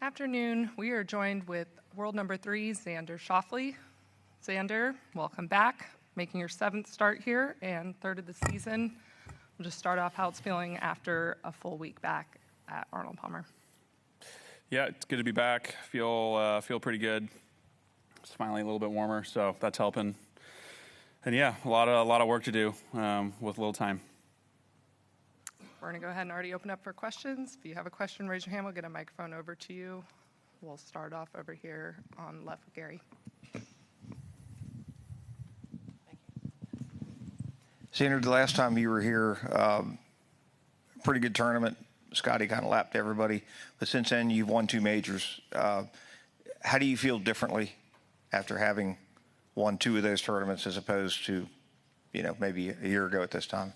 Afternoon. We are joined with world number 3, Xander Schauffele. Xander, welcome back, making your 7th start here and 3rd of the season. We'll just start off how it's feeling after a full week back at Arnold Palmer. Yeah, it's good to be back. Feel pretty good. It's finally a little bit warmer, so that's helping. And yeah, a lot of work to do with little time. We're going to go ahead and already open up for questions. If you have a question, raise your hand. We'll get a microphone over to you. We'll start off over here on left with Gary. Xander, the last time you were here, pretty good tournament. Scotty kind of lapped everybody. But since then, you've won 2 majors. How do you feel differently after having won 2 of those tournaments as opposed to, maybe a year ago at this time?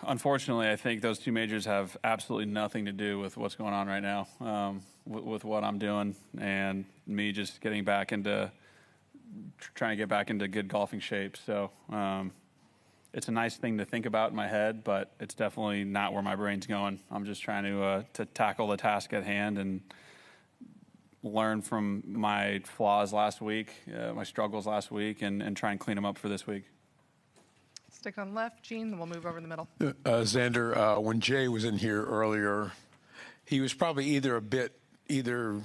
Unfortunately, I think those 2 majors have absolutely nothing to do with what's going on right now, with what I'm doing and me just trying to get back into good golfing shape. So it's a nice thing to think about in my head, but it's definitely not where my brain's going. I'm just trying to tackle the task at hand and learn from my flaws last week, my struggles last week, and try and clean them up for this week. Stick on left, Gene, then we'll move over in the middle. Xander, when Jay was in here earlier, he was probably either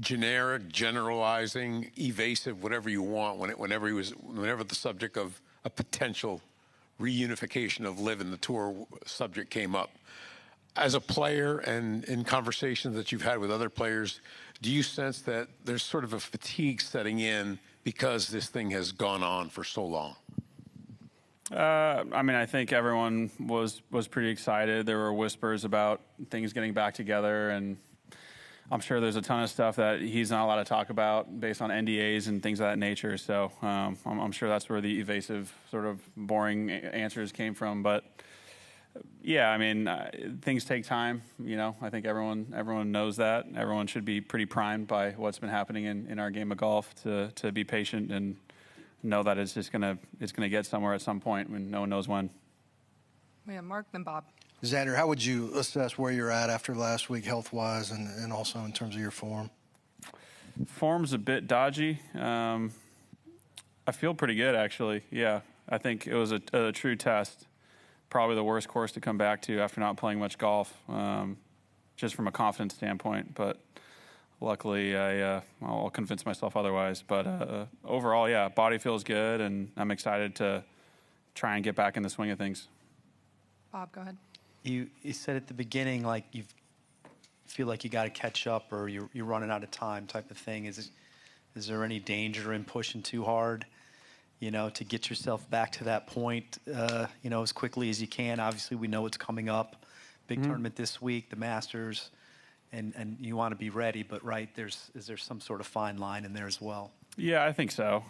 generic, generalizing, evasive, whatever you want, whenever the subject of a potential reunification of LIV and the tour subject came up. As a player and in conversations that you've had with other players, do you sense that there's sort of a fatigue setting in because this thing has gone on for so long? I think everyone was pretty excited. There were whispers about things getting back together, and I'm sure there's a ton of stuff that he's not allowed to talk about based on NDAs and things of that nature. So I'm sure that's where the evasive, sort of boring answers came from. But yeah, things take time. I think everyone knows that. Everyone should be pretty primed by what's been happening in our game of golf to be patient and know that it's gonna get somewhere at some point when no one knows when. We have Mark, then Bob. Xander, how would you assess where you're at after last week health-wise and also in terms of your form? Form's a bit dodgy. I feel pretty good, actually. Yeah, I think it was a true test. Probably the worst course to come back to after not playing much golf, just from a confidence standpoint. But luckily, I'll convince myself otherwise. But overall, yeah, body feels good, and I'm excited to try and get back in the swing of things. Bob, go ahead. You said at the beginning, like you feel like you got to catch up or you're running out of time type of thing. Is there any danger in pushing too hard, to get yourself back to that point, as quickly as you can? Obviously, we know it's coming up. Big tournament this week, the Masters, and you want to be ready. But, is there some sort of fine line in there as well? Yeah, I think so.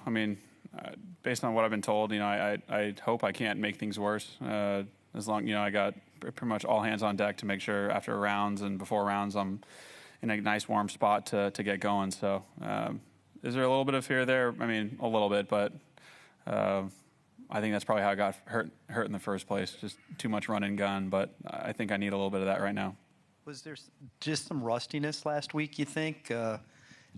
Based on what I've been told, I hope I can't make things worse. As long, I got pretty much all hands on deck to make sure after rounds and before rounds I'm in a nice warm spot to get going. So is there a little bit of fear there? A little bit, but I think that's probably how I got hurt in the first place. Just too much run and gun, but I think I need a little bit of that right now. Was there just some rustiness last week, you think?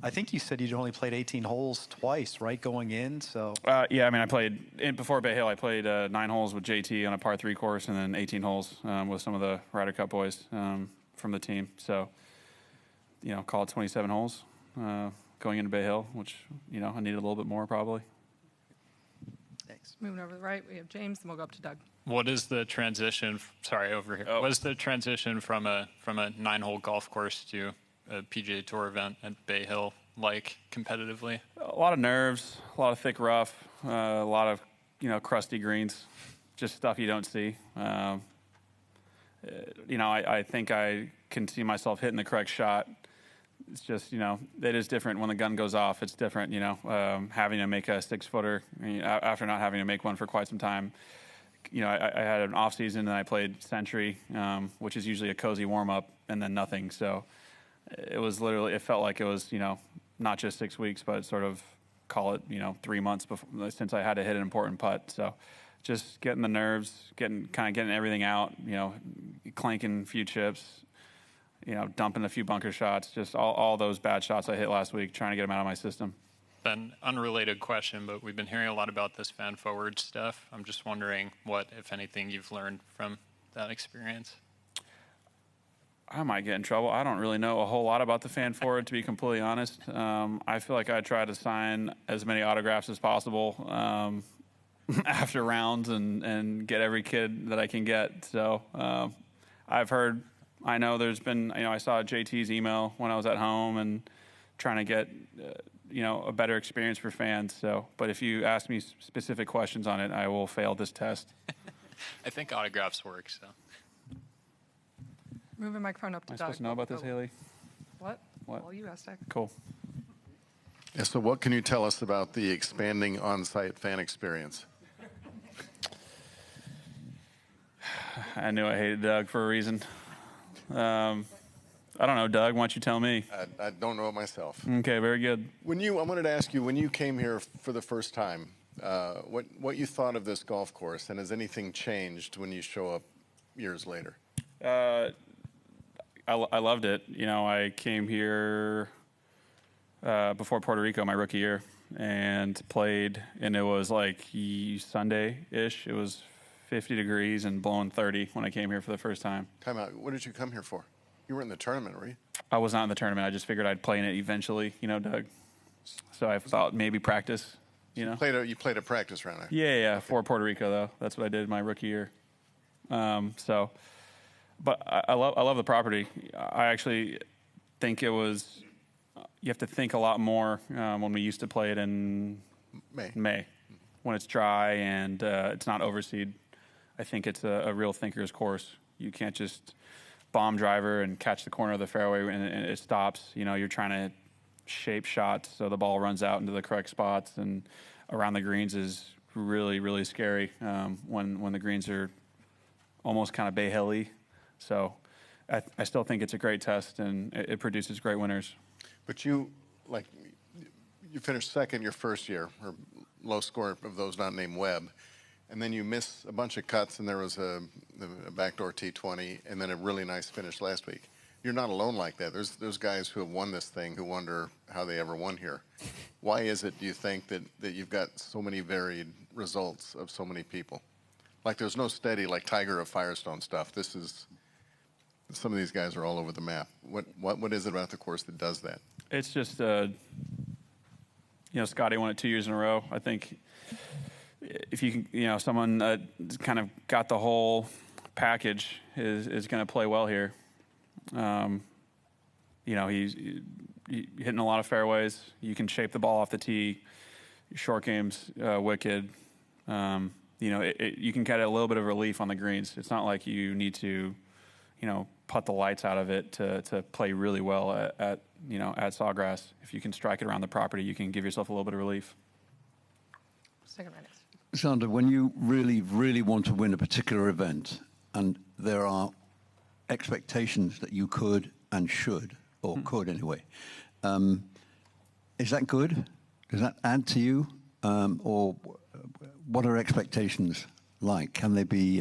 I think you said you'd only played 18 holes twice, right, going in? So yeah, I played before Bay Hill. I played 9 holes with JT on a par 3 course, and then 18 holes with some of the Ryder Cup boys from the team. So call it 27 holes going into Bay Hill, which I needed a little bit more probably. Thanks. Moving over to the right, we have James, and we'll go up to Doug. What is the transition? Sorry, over here. What is the transition from a 9-hole golf course to a PGA Tour event at Bay Hill like competitively? A lot of nerves, a lot of thick rough, a lot of crusty greens, just stuff you don't see. I think I can see myself hitting the correct shot. It's just it is different when the gun goes off. It's different, having to make a 6-footer after not having to make one for quite some time. I had an off season and I played Century, which is usually a cozy warm up, and then nothing. So it was literally, it felt like it was, not just 6 weeks, but sort of call it, 3 months before, since I had to hit an important putt. So just getting the nerves, getting everything out, clanking a few chips. dumping a few bunker shots, just all those bad shots I hit last week, trying to get them out of my system. An unrelated question, but we've been hearing a lot about this fan forward stuff. I'm just wondering what, if anything, you've learned from that experience. I might get in trouble. I don't really know a whole lot about the fan forward, to be completely honest. I feel like I try to sign as many autographs as possible after rounds and get every kid that I can get. So I know there's been, I saw JT's email when I was at home and trying to get, a better experience for fans. So, but if you ask me specific questions on it, I will fail this test. I think autographs work, so. Move the microphone up to Am I Doug. supposed to know about this, Haley? What? What? Well, you asked Doug. Cool. Yeah, so what can you tell us about the expanding on-site fan experience? I knew I hated Doug for a reason. I don't know, Doug. Why don't you tell me? I don't know it myself. Okay, very good. I wanted to ask you, when you came here for the first time, what you thought of this golf course, and has anything changed when you show up years later? I loved it. I came here before Puerto Rico my rookie year and played, and it was like Sunday-ish. It was 50 degrees and blowing 30 when I came here for the first time. Time out. What did you come here for? You were in the tournament, were you? I was not in the tournament. I just figured I'd play in it eventually, Doug. So I thought maybe practice, You played a practice round. Yeah, for Puerto Rico, though. That's what I did my rookie year. But I love the property. I actually think you have to think a lot more when we used to play it in May when it's dry and it's not overseed. I think it's a real thinker's course. You can't just bomb driver and catch the corner of the fairway and it stops. You're trying to shape shots so the ball runs out into the correct spots, and around the greens is really, really scary when the greens are almost kind of Bay Hill-y. So I still think it's a great test, and it produces great winners. But you finished second your first year, or low score of those not named Webb, and then you miss a bunch of cuts, and there was a backdoor T20, and then a really nice finish last week. You're not alone like that. There's guys who have won this thing who wonder how they ever won here. Why is it, do you think, that you've got so many varied results of so many people? Like there's no steady, like Tiger of Firestone stuff. This is, some of these guys are all over the map. What is it about the course that does that? It's just, Scotty won it 2 years in a row. I think if you can, someone kind of got the whole package is going to play well here. He's hitting a lot of fairways. You can shape the ball off the tee. Your short game's wicked. You can get a little bit of relief on the greens. It's not like you need to, putt the lights out of it to play really well at Sawgrass. If you can strike it around the property, you can give yourself a little bit of relief. Second minute. Xander, when you really, really want to win a particular event, and there are expectations that you could and should, or could anyway, is that good? Does that add to you, or what are expectations like? Can they be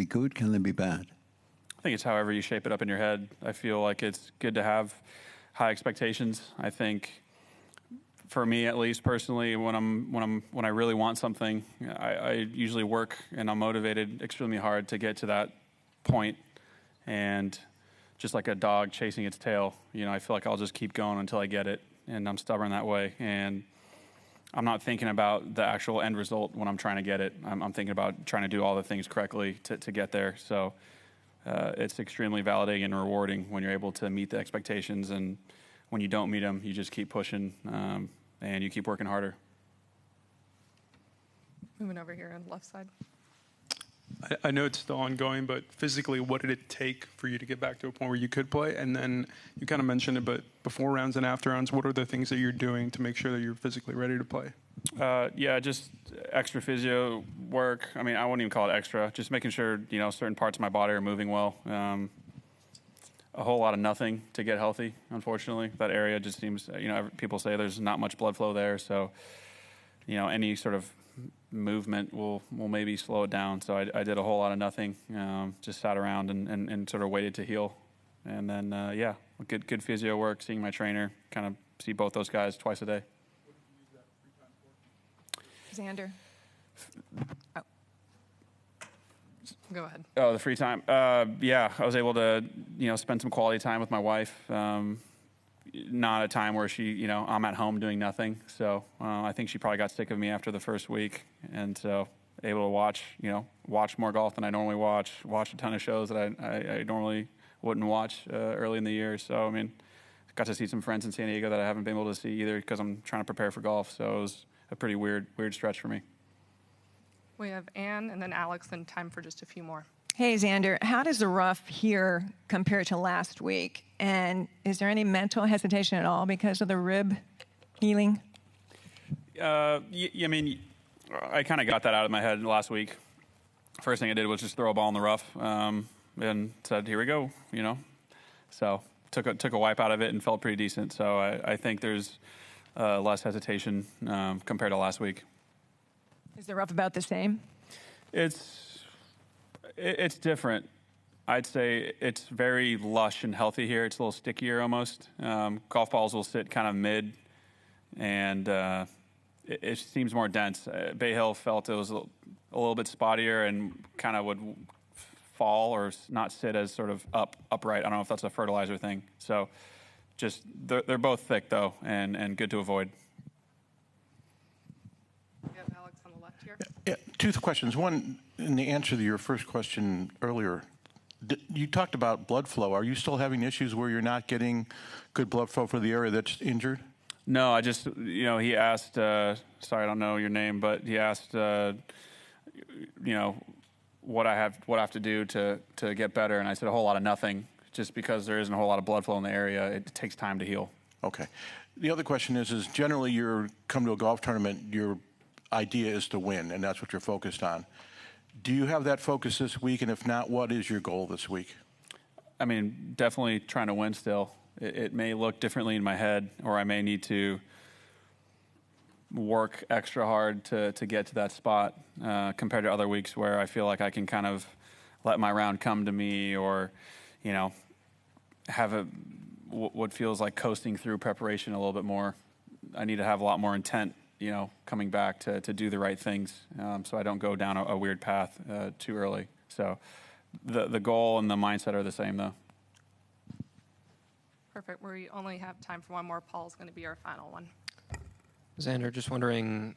good? Can they be bad? I think it's however you shape it up in your head. I feel like it's good to have high expectations. I think, for me at least personally, when I really want something, I usually work and I'm motivated extremely hard to get to that point. And just like a dog chasing its tail, I feel like I'll just keep going until I get it. And I'm stubborn that way. And I'm not thinking about the actual end result when I'm trying to get it. I'm thinking about trying to do all the things correctly to get there. So it's extremely validating and rewarding when you're able to meet the expectations. And when you don't meet them, you just keep pushing and you keep working harder. Moving over here on the left side. I know it's still ongoing, but physically, what did it take for you to get back to a point where you could play? And then you kind of mentioned it, but before rounds and after rounds, what are the things that you're doing to make sure that you're physically ready to play? Just extra physio work. I mean, I wouldn't even call it extra. Just making sure, certain parts of my body are moving well. A whole lot of nothing to get healthy, unfortunately. That area just seems, people say there's not much blood flow there. So, any sort of movement will maybe slow it down. So I did a whole lot of nothing, just sat around and sort of waited to heal. And then, yeah, good physio work, seeing my trainer, kind of see both those guys twice a day. Xander. Oh. Go ahead. Oh, the free time. Yeah, I was able to, spend some quality time with my wife. Not a time where she, I'm at home doing nothing. So I think she probably got sick of me after the first week. And so able to watch more golf than I normally watch a ton of shows that I normally wouldn't watch early in the year. So, I mean, got to see some friends in San Diego that I haven't been able to see either because I'm trying to prepare for golf. So it was a pretty weird stretch for me. We have Ann and then Alex, and time for just a few more. Hey, Xander, how does the rough here compare to last week? And is there any mental hesitation at all because of the rib healing? I mean, I kind of got that out of my head last week. First thing I did was just throw a ball in the rough and said, here we go, So took a wipe out of it and felt pretty decent. So I think there's less hesitation compared to last week. Is the rough about the same? It's different. I'd say it's very lush and healthy here. It's a little stickier almost. Golf balls will sit kind of mid, and it seems more dense. Bay Hill felt it was a little bit spottier and kind of would fall or not sit as sort of upright. I don't know if that's a fertilizer thing. So just they're both thick though, and good to avoid. We have Alex on the left here. Yeah, two questions. One, in the answer to your first question earlier, you talked about blood flow. Are you still having issues where you're not getting good blood flow for the area that's injured? No, I just, he asked, sorry, I don't know your name, but he asked, what I have to do to get better. And I said a whole lot of nothing, just because there isn't a whole lot of blood flow in the area. It takes time to heal. Okay. The other question is generally you come to a golf tournament, your idea is to win, and that's what you're focused on. Do you have that focus this week? And if not, what is your goal this week? I mean, definitely trying to win still. It may look differently in my head, or I may need to work extra hard to get to that spot compared to other weeks where I feel like I can kind of let my round come to me, or, have what feels like coasting through preparation a little bit more. I need to have a lot more intent, coming back to do the right things, so I don't go down a weird path too early. So the goal and the mindset are the same, though. Perfect. We only have time for one more. Paul's going to be our final one. Xander, just wondering,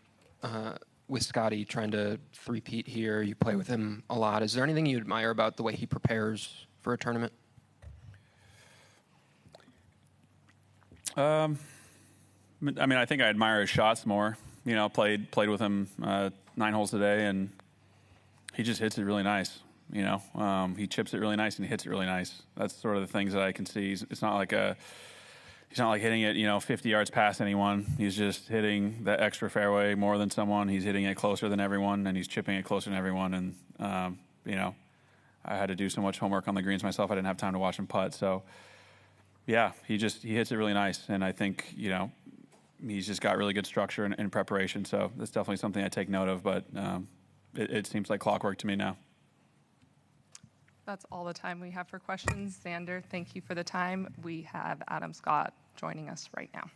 with Scotty trying to three-peat here, you play with him a lot. Is there anything you admire about the way he prepares for a tournament? I mean, I think I admire his shots more. Played with him 9 holes today, and he just hits it really nice. He chips it really nice and he hits it really nice. That's sort of the things that I can see. It's not like he's not like hitting it, 50 yards past anyone. He's just hitting the extra fairway more than someone. He's hitting it closer than everyone, and he's chipping it closer than everyone. And I had to do so much homework on the greens myself. I didn't have time to watch him putt. So yeah, he hits it really nice, and I think he's just got really good structure and preparation. So that's definitely something I take note of. But it seems like clockwork to me now. That's all the time we have for questions. Xander, thank you for the time. We have Adam Scott joining us right now.